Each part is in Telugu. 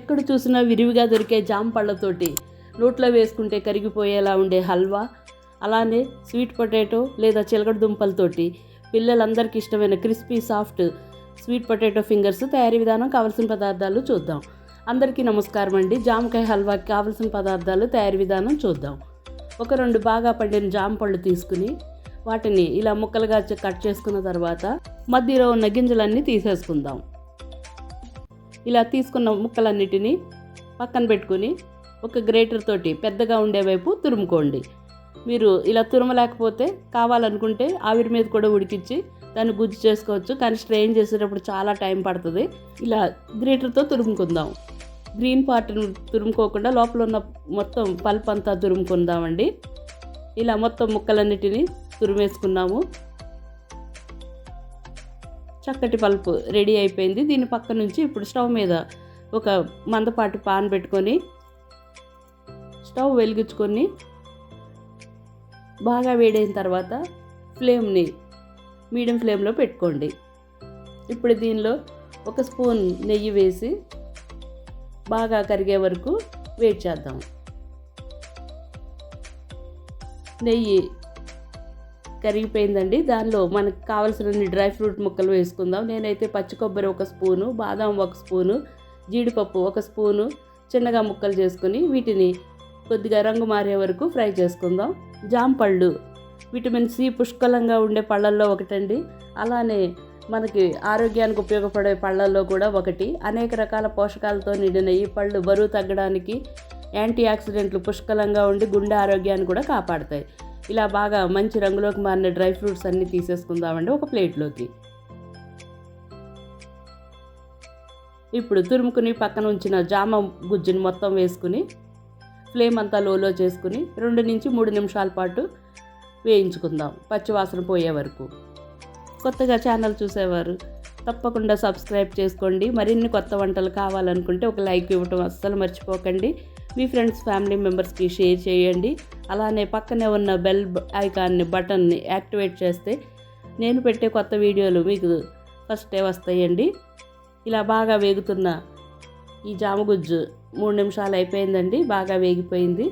ఎక్కడ చూసినా విరివిగా దొరికే జామ పళ్ళతోటి నోట్లో వేసుకుంటే కరిగిపోయేలా ఉండే హల్వా, అలానే స్వీట్ పొటాటో లేదా చిలకడ దుంపలతోటి పిల్లలందరికీ ఇష్టమైన crispy soft sweet potato fingers తయారీ విధానం, కావలసిన పదార్థాలు చూద్దాం. అందరికీ నమస్కారం అండి. జామకాయ హల్వాకి కావలసిన పదార్థాలు తయారీ విధానం చూద్దాం. ఒక 2 బాగా పండిన జామ పళ్ళు తీసుకుని వాటిని ఇలా ముక్కలుగా కట్ చేసుకున్న తర్వాత మధ్యలో ఉన్న గింజలన్నీ తీసేసుకుందాం. ఇలా తీసుకున్న ముక్కలన్నిటినీ పక్కన పెట్టుకుని ఒక గ్రేటర్ తోటి పెద్దగా ఉండే వైపు తురుముకోండి. మీరు ఇలా తురమలేకపోతే కావాలనుకుంటే ఆవిరి మీద కూడా ఉడికించి దాన్ని గుజ్జు చేసుకోవచ్చు, కానీ స్ట్రెయిన్ చేసేటప్పుడు చాలా టైం పడుతుంది. ఇలా గ్రేటర్తో తురుముకుందాం. గ్రీన్ పార్ట్ని తురుముకోకుండా లోపల ఉన్న మొత్తం పల్ప్ అంతా తురుముకుందామండి. ఇలా మొత్తం ముక్కలన్నిటినీ తురిమేసుకున్నాము. చక్కటి పల్పు రెడీ అయిపోయింది. దీని పక్క నుంచి ఇప్పుడు స్టవ్ మీద ఒక మందపాటి పాన్ పెట్టుకొని స్టవ్ వెలిగించుకొని బాగా వేడైన తర్వాత ఫ్లేమ్ని మీడియం ఫ్లేమ్లో పెట్టుకోండి. ఇప్పుడు దీనిలో 1 స్పూన్ నెయ్యి వేసి బాగా కరిగే వరకు వెయిట్ చేద్దాం. నెయ్యి కరిగిపోయిందండి. దానిలో మనకు కావాల్సిన డ్రై ఫ్రూట్ ముక్కలు వేసుకుందాం. నేనైతే పచ్చి కొబ్బరి 1 స్పూను, బాదం 1 స్పూను, జీడిపప్పు 1 స్పూను చిన్నగా ముక్కలు చేసుకుని వీటిని కొద్దిగా రంగు మారే వరకు ఫ్రై చేసుకుందాం. జామ పళ్ళు విటమిన్ సి పుష్కలంగా ఉండే పళ్ళల్లో ఒకటండి. అలానే మనకి ఆరోగ్యానికి ఉపయోగపడే పళ్ళల్లో కూడా ఒకటి. అనేక రకాల పోషకాలతో నిండిన ఈ పళ్ళు బరువు తగ్గడానికి, యాంటీ ఆక్సిడెంట్లు పుష్కలంగా ఉండి గుండె ఆరోగ్యాన్ని కూడా కాపాడతాయి. ఇలా బాగా మంచి రంగులోకి మారిన డ్రై ఫ్రూట్స్ అన్నీ తీసేసుకుందామండి ఒక ప్లేట్లోకి. ఇప్పుడు తురుముకుని పక్కన ఉంచిన జామ గుజ్జుని మొత్తం వేసుకుని ఫ్లేమ్ అంతా లోలో చేసుకుని 2 నుంచి 3 నిమిషాల పాటు వేయించుకుందాం, పచ్చివాసన పోయే వరకు. కొత్తగా ఛానల్ చూసేవారు తప్పకుండా సబ్స్క్రైబ్ చేసుకోండి. మరిన్ని కొత్త వంటలు కావాలనుకుంటే ఒక లైక్ ఇవ్వటం అస్సలు మర్చిపోకండి. మీ ఫ్రెండ్స్, ఫ్యామిలీ మెంబర్స్కి షేర్ చేయండి. అలానే పక్కనే ఉన్న బెల్ ఐకాన్ని బటన్ని యాక్టివేట్ చేస్తే నేను పెట్టే కొత్త వీడియోలు మీకు ఫస్టే వస్తాయండి. ఇలా బాగా వేగుతున్న ఈ జామగుజ్జు 3 నిమిషాలు అయిపోయిందండి. బాగా వేగిపోయింది.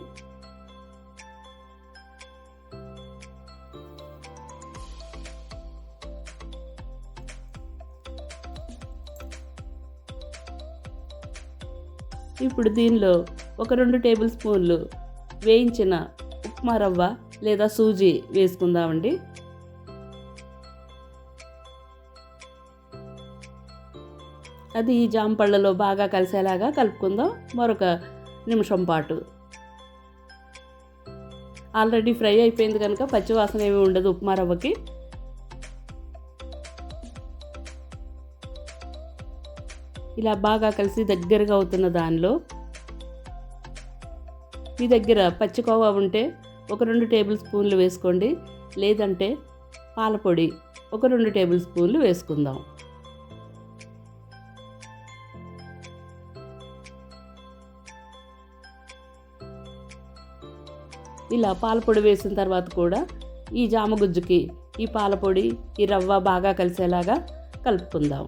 ఇప్పుడు దీనిలో ఒక 2 టేబుల్ స్పూన్లు వేయించిన ఉప్మా రవ్వ లేదా సూజీ వేసుకుందామండి. అది ఈ జామ పళ్ళలో బాగా కలిసేలాగా కలుపుకుందాం మరొక నిమిషం పాటు. ఆల్రెడీ ఫ్రై అయిపోయింది కనుక పచ్చివాసన ఏమీ ఉండదు ఉప్మా రవ్వకి. ఇలా బాగా కలిసి దగ్గరగా అవుతున్న దానిలో మీ దగ్గర పచ్చికోవా ఉంటే ఒక 2 టేబుల్ స్పూన్లు వేసుకోండి, లేదంటే పాలపొడి ఒక 2 టేబుల్ స్పూన్లు వేసుకుందాం. ఇలా పాలపొడి వేసిన తర్వాత కూడా ఈ జామగుజ్జుకి ఈ పాలపొడి, ఈ రవ్వ బాగా కలిసేలాగా కలుపుకుందాం.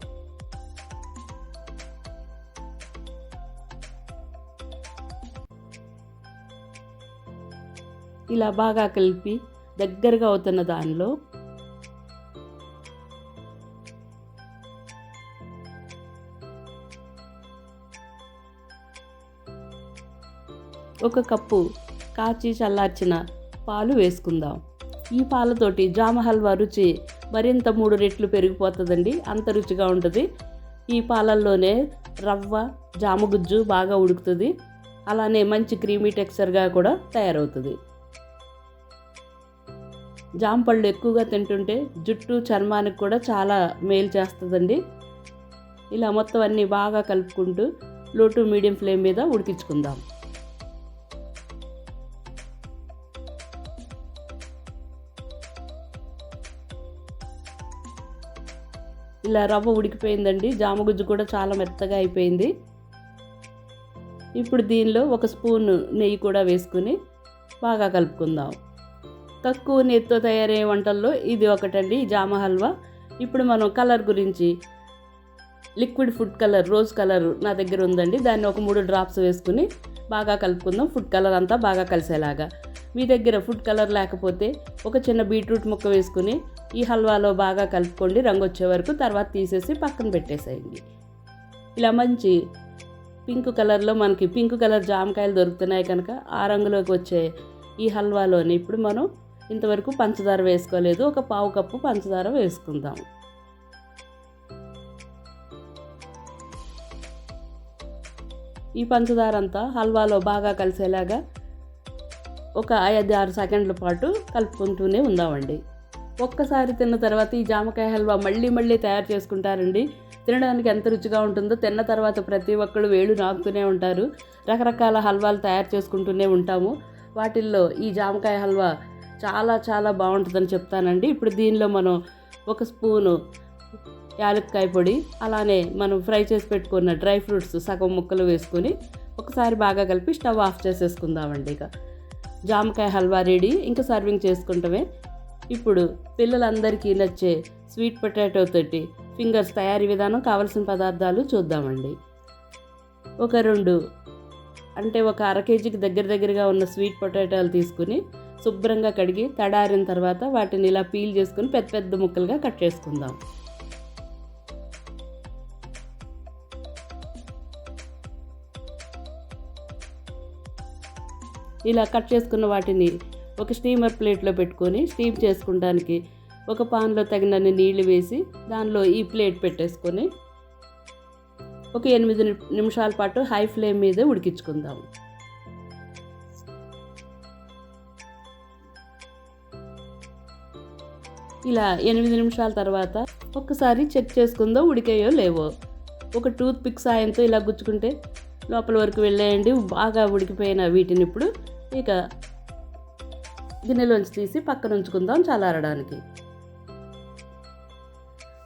ఇలా బాగా కలిపి దగ్గరగా అవుతున్న దానిలో ఒక కప్పు కాచి చల్లార్చిన పాలు వేసుకుందాం. ఈ పాలతోటి జామ హల్వా రుచి మరింత 3 రెట్లు పెరిగిపోతుందండి. అంత రుచిగా ఉంటుంది. ఈ పాలల్లోనే రవ్వ, జామగుజ్జు బాగా ఉడుకుతుంది. అలానే మంచి క్రీమీ టెక్స్చర్గా కూడా తయారవుతుంది. జామ పళ్ళు ఎక్కువగా తింటుంటే జుట్టు, చర్మానికి కూడా చాలా మేలు చేస్తుందండి. ఇలా మొత్తం అన్నీ బాగా కలుపుకుంటూ లో టు మీడియం ఫ్లేమ్ మీద ఉడికించుకుందాం. ఇలా రవ్వ ఉడికిపోయిందండి. జామగుజ్జు కూడా చాలా మెత్తగా అయిపోయింది. ఇప్పుడు దీనిలో 1 స్పూన్ నెయ్యి కూడా వేసుకుని బాగా కలుపుకుందాం. తక్కువ నెయ్యితో తయారయ్యే వంటల్లో ఇది ఒకటండి, జామ హల్వా. ఇప్పుడు మనం కలర్ గురించి liquid food colour rose colour నా దగ్గర ఉందండి. దాన్ని ఒక 3 డ్రాప్స్ వేసుకుని బాగా కలుపుకుందాం, ఫుడ్ కలర్ అంతా బాగా కలిసేలాగా. మీ దగ్గర ఫుడ్ కలర్ లేకపోతే ఒక చిన్న బీట్రూట్ ముక్క వేసుకుని ఈ హల్వాలో బాగా కలుపుకోండి రంగు వచ్చే వరకు. తర్వాత తీసేసి పక్కన పెట్టేసేయండి. ఇలా మంచి పింక్ కలర్లో మనకి పింక్ కలర్ జామకాయలు దొరుకుతున్నాయి కనుక ఆ రంగులోకి వచ్చే ఈ హల్వాలోని ఇప్పుడు మనం ఇంతవరకు పంచదార వేసుకోలేదు, ఒక 1/2 కప్పు పంచదార వేసుకుందాం. ఈ పంచదార అంతా హల్వాలో బాగా కలిసేలాగా ఒక 5-6 సెకండ్ల పాటు కలుపుకుంటూనే ఉందామండి. ఒక్కసారి తిన్న తర్వాత ఈ జామకాయ హల్వా మళ్ళీ తయారు చేసుకుంటారండి. తినడానికి ఎంత రుచిగా ఉంటుందో, తిన్న తర్వాత ప్రతి ఒక్కళ్ళు వేళ్ళు నాకుతూనే ఉంటారు. రకరకాల హల్వాలు తయారు చేసుకుంటూనే ఉంటాము. వాటిల్లో ఈ జామకాయ హల్వా చాలా బాగుంటుందని చెప్తానండి. ఇప్పుడు దీనిలో మనం 1 స్పూను యాలక్కాయ పొడి, అలానే మనం ఫ్రై చేసి పెట్టుకున్న డ్రై ఫ్రూట్స్ సగం ముక్కలు వేసుకొని ఒకసారి బాగా కలిపి స్టవ్ ఆఫ్ చేసేసుకుందామండి. ఇక జామకాయ హల్వా రెడీ, ఇంకా సర్వింగ్ చేసుకుంటామే. ఇప్పుడు పిల్లలందరికీ నచ్చే స్వీట్ పొటాటో తోటి ఫింగర్స్ తయారీ విధానం, కావలసిన పదార్థాలు చూద్దామండి. ఒక 2 అంటే ఒక అర కేజీకి దగ్గరగా ఉన్న స్వీట్ పొటాటోలు తీసుకుని శుభ్రంగా కడిగి తడారిన తర్వాత వాటిని ఇలా పీల్ చేసుకుని పెద్ద ముక్కలుగా కట్ చేసుకుందాం. ఇలా కట్ చేసుకున్న వాటిని ఒక స్టీమర్ ప్లేట్లో పెట్టుకొని స్టీమ్ చేసుకుంటానికి ఒక పాన్లో తగినన్ని నీళ్లు వేసి దానిలో ఈ ప్లేట్ పెట్టేసుకొని ఒక 8 నిమిషాల పాటు హై ఫ్లేమ్ మీద ఉడికించుకుందాం. ఇలా 8 నిమిషాల తర్వాత ఒక్కసారి చెక్ చేసుకుందాం ఉడికాయో లేవో. ఒక టూత్ పిక్ సాయంతో ఇలా గుచ్చుకుంటే లోపల వరకు వెళ్ళేయండి. బాగా ఉడికిపోయిన వీటిని ఇప్పుడు ఇక గిన్నెలోంచి తీసి పక్కన ఉంచుకుందాం చల్లారడానికి.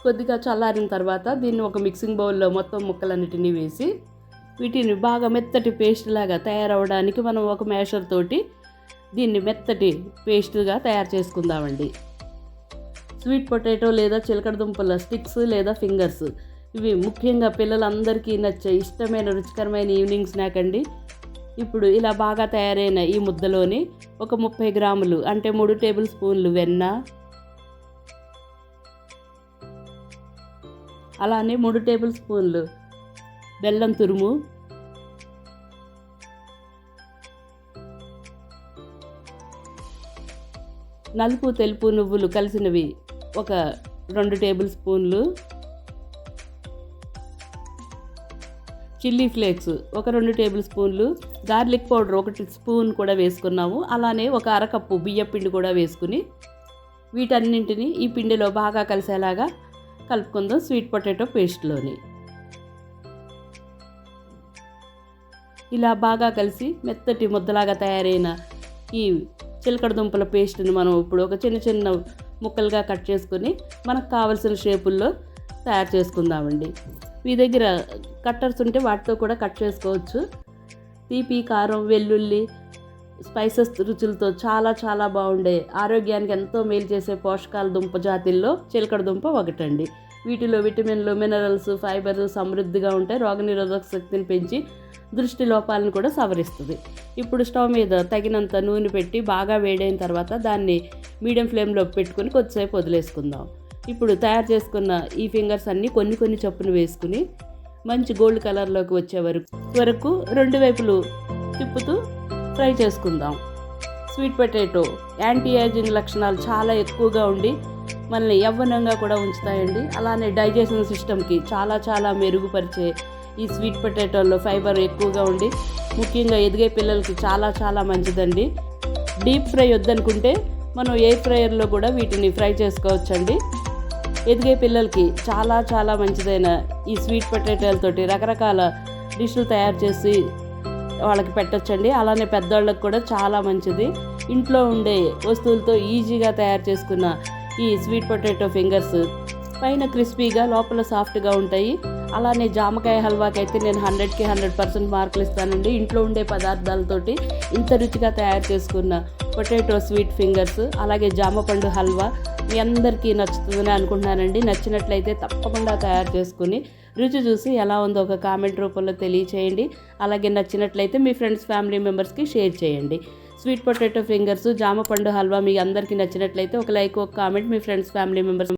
కొద్దిగా చల్లారిన తర్వాత దీన్ని ఒక మిక్సింగ్ బౌల్లో మొత్తం ముక్కలన్నిటినీ వేసి వీటిని బాగా మెత్తటి పేస్ట్ లాగా తయారవడానికి మనం ఒక మ్యాషర్ తోటి దీన్ని మెత్తటి పేస్ట్గా తయారు చేసుకుందామండి. స్వీట్ పొటాటో లేదా చిలకడ దుంపల స్టిక్స్ లేదా ఫింగర్స్, ఇవి ముఖ్యంగా పిల్లలందరికీ నచ్చే ఇష్టమైన రుచికరమైన ఈవినింగ్ స్నాక్ అండి. ఇప్పుడు ఇలా బాగా తయారైన ఈ ముద్దలోని ఒక 30 గ్రాములు అంటే 3 టేబుల్ స్పూన్లు వెన్న, అలానే 3 టేబుల్ స్పూన్లు బెల్లం తురుము, నలుపు తెలుపు నువ్వులు కలిసినవి ఒక 2 టేబుల్ స్పూన్లు, చిల్లీ ఫ్లేక్స్ ఒక 2 టేబుల్ స్పూన్లు, గార్లిక్ పౌడర్ 1 స్పూన్ కూడా వేసుకున్నాము. అలానే ఒక అరకప్పు బియ్యం పిండి కూడా వేసుకుని వీటన్నింటినీ ఈ పిండిలో బాగా కలిసేలాగా కలుపుకుందాం స్వీట్ పొటాటో పేస్ట్లోని. ఇలా బాగా కలిసి మెత్తటి ముద్దలాగా తయారైన ఈ చిలకడ దుంపల పేస్ట్ని మనం ఇప్పుడు ఒక చిన్న ముక్కలుగా కట్ చేసుకొని మనకు కావలసిన షేపుల్లో తయారు చేసుకుందామండి. మీ దగ్గర కట్టర్స్ ఉంటే వాటితో కూడా కట్ చేసుకోవచ్చు. తీపి, కారం, వెల్లుల్లి, స్పైసెస్ రుచులతో చాలా బాగుండే, ఆరోగ్యానికి ఎంతో మేలు చేసే పోషకాల దుంప జాతిల్లో చిలకడ దుంప ఒకటండి. వీటిలో విటమిన్లు, మినరల్స్, ఫైబర్ సమృద్ధిగా ఉంటాయి. రోగనిరోధక శక్తిని పెంచి దృష్టి లోపాలను కూడా సవరిస్తుంది. ఇప్పుడు స్టవ్ మీద తగినంత నూనె పెట్టి బాగా వేడైన తర్వాత దాన్ని మీడియం ఫ్లేమ్లో పెట్టుకుని కొద్దిసేపు వదిలేసుకుందాం. ఇప్పుడు తయారు చేసుకున్న ఈ ఫింగర్స్ అన్నీ కొన్ని చొప్పున వేసుకుని మంచి గోల్డ్ కలర్లోకి వచ్చే వరకు 2 వైపులు తిప్పుతూ ఫ్రై చేసుకుందాం. స్వీట్ పొటాటో యాంటీ ఏజింగ్ లక్షణాలు చాలా ఎక్కువగా ఉండి మనల్ని యవ్వనంగా కూడా ఉంచుతాయండి. అలానే డైజెషన్ సిస్టమ్కి చాలా మెరుగుపరిచే ఈ స్వీట్ పొటాటోల్లో ఫైబర్ ఎక్కువగా ఉండి ముఖ్యంగా ఎదిగే పిల్లలకి చాలా మంచిదండి. డీప్ ఫ్రై వద్దనుకుంటే మనం ఎయిర్ ఫ్రైయర్లో కూడా వీటిని ఫ్రై చేసుకోవచ్చండి. ఎదిగే పిల్లలకి చాలా మంచిదైన ఈ స్వీట్ పొటాటోలతోటి రకరకాల డిష్లు తయారు చేసి వాళ్ళకి పెట్టచ్చండి. అలానే పెద్దవాళ్ళకి కూడా చాలా మంచిది. ఇంట్లో ఉండే వస్తువులతో ఈజీగా తయారు చేసుకున్న ఈ స్వీట్ పొటాటో ఫింగర్స్ పైన క్రిస్పీగా లోపల సాఫ్ట్గా ఉంటాయి. అలానే జామకాయ హల్వాకి అయితే నేను 100కి 100% మార్కులు ఇస్తానండి. ఇంట్లో ఉండే పదార్థాలతోటి ఇంత రుచిగా తయారు చేసుకున్న పొటాటో స్వీట్ ఫింగర్స్, అలాగే జామ పండు హల్వా మీ అందరికీ నచ్చుతుందని అనుకుంటున్నానండి. నచ్చినట్లయితే తప్పకుండా తయారు చేసుకుని రుచి చూసి ఎలా ఉందో ఒక కామెంట్ రూపంలో తెలియచేయండి. అలాగే నచ్చినట్లయితే మీ ఫ్రెండ్స్ ఫ్యామిలీ మెంబర్స్కి షేర్ చేయండి. స్వీట్ పొటాటో ఫింగర్స్ జామ పండు హల్వా మీ అందరికీ నచ్చినట్లయితే ఒక లైక్, ఒక కామెంట్ మీ ఫ్రెండ్స్ ఫ్యామిలీ మెంబర్స్